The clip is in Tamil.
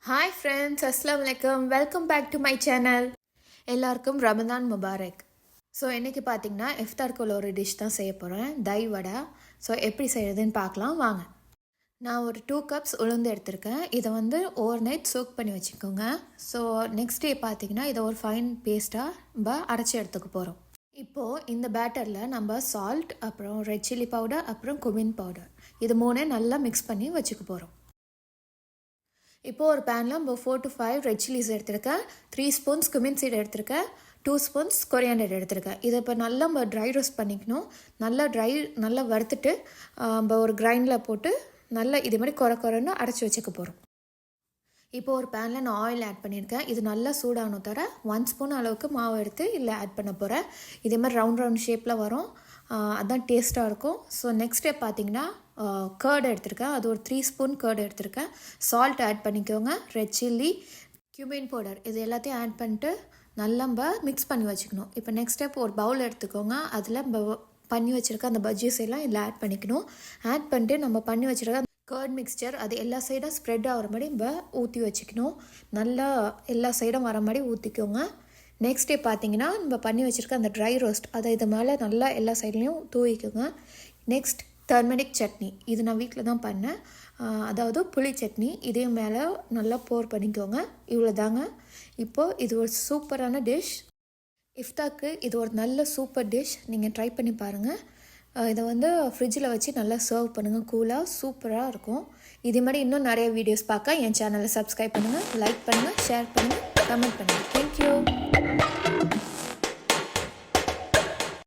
ஹாய் ஃப்ரெண்ட்ஸ், அஸ்ஸலாமு அலைக்கும். Welcome back to my channel. எல்லாருக்கும் ரமதான் முபாரக். ஸோ இன்றைக்கி பார்த்தீங்கன்னா இஃப்தார்க்குள்ள ஒரு டிஷ் தான் செய்ய போகிறேன், தய் வடை. ஸோ எப்படி செய்கிறதுன்னு பார்க்கலாம் வாங்க. நான் ஒரு 2 கப்ஸ் உளுந்து எடுத்திருக்கேன். இதை வந்து ஓவர் நைட் சோக் பண்ணி வச்சுக்கோங்க. ஸோ நெக்ஸ்ட் டே பார்த்தீங்கன்னா இதை ஒரு ஃபைன் பேஸ்ட்டாக நம்ம அரைச்சி எடுத்துக்க போகிறோம். இப்போது இந்த பேட்டரில் நம்ம சால்ட், அப்புறம் ரெட் சில்லி பவுடர், அப்புறம் குமின் பவுடர், இது மூணே நல்லா மிக்ஸ் பண்ணி வச்சுக்க போகிறோம். இப்போது ஒரு பேனில் நம்ம 4 to 5 ரெட் சில்லிஸ் எடுத்திருக்கேன், 3 ஸ்பூன்ஸ் குமின் சீட் எடுத்திருக்கேன், 2 ஸ்பூன்ஸ் கொரியாண்டர் எடுத்திருக்கேன். இதை இப்போ நல்லா நம்ம ட்ரை ரோஸ்ட் பண்ணிக்கணும். நல்லா வறுத்துட்டு நம்ம ஒரு கிரைண்டில் போட்டு நல்லா இது மாதிரி குறைன்னு அரைச்சி வச்சுக்க போகிறோம். இப்போது ஒரு பேனில் நான் ஆயில் ஆட் பண்ணியிருக்கேன். இது நல்லா சூடாகணும். தர 1 ஸ்பூன் அளவுக்கு மாவு எடுத்து இதில் ஆட் பண்ண போகிறேன். இதே மாதிரி ரவுண்ட் ஷேப்பில் வரும், அதுதான் டேஸ்ட்டாக இருக்கும். ஸோ நெக்ஸ்ட் ஸ்டெப் பார்த்தீங்கன்னா கர்டு எடுத்திருக்கேன். அது ஒரு 3 ஸ்பூன் கர்டு எடுத்திருக்கேன். சால்ட் ஆட் பண்ணிக்கோங்க, ரெட் சில்லி, கியூமின் பவுடர், இது எல்லாத்தையும் ஆட் பண்ணிட்டு நல்லா நம்ம மிக்ஸ் பண்ணி வச்சுக்கணும். இப்போ நெக்ஸ்ட் ஸ்டெப் ஒரு பவுல் எடுத்துக்கோங்க. அதில் நம்ம பண்ணி வச்சுருக்க அந்த பஜ்ஜீஸ் எல்லாம் இதில் ஆட் பண்ணிக்கணும். ஆட் பண்ணிட்டு நம்ம பண்ணி வச்சுருக்க கர்ட் மிக்ஸ்சர் அது எல்லா சைடும் ஸ்ப்ரெட் ஆகிற மாதிரி நம்ம ஊற்றி வச்சுக்கணும். நல்லா எல்லா சைடும் வர மாதிரி ஊற்றிக்கோங்க. நெக்ஸ்ட் டே பார்த்தீங்கன்னா நம்ம பண்ணி வச்சுருக்க அந்த ட்ரை ரோஸ்ட் அதை இது மேலே நல்லா எல்லா சைட்லேயும் தூவிக்கோங்க. நெக்ஸ்ட் டர்மெரிக் சட்னி, இது நான் வீட்டில் தான் பண்ணேன், அதாவது புளி சட்னி, இதையும் மேலே நல்லா போர் பண்ணிக்கோங்க. இவ்வளோ தாங்க. இப்போது இது ஒரு சூப்பரான டிஷ். இஃப்தாருக்கு இது ஒரு நல்ல சூப்பர் டிஷ். நீங்கள் ட்ரை பண்ணி பாருங்கள். இதை வந்து ஃப்ரிட்ஜில் வச்சு நல்லா சர்வ் பண்ணுங்கள். கூலாக சூப்பராக இருக்கும். இதே மாதிரி இன்னும் நிறைய வீடியோஸ் பார்க்க என் சேனலை சப்ஸ்கிரைப் பண்ணுங்கள், லைக் பண்ணுங்கள், ஷேர் பண்ணுங்கள், கமெண்ட் பண்ணுங்கள். தேங்க்யூ.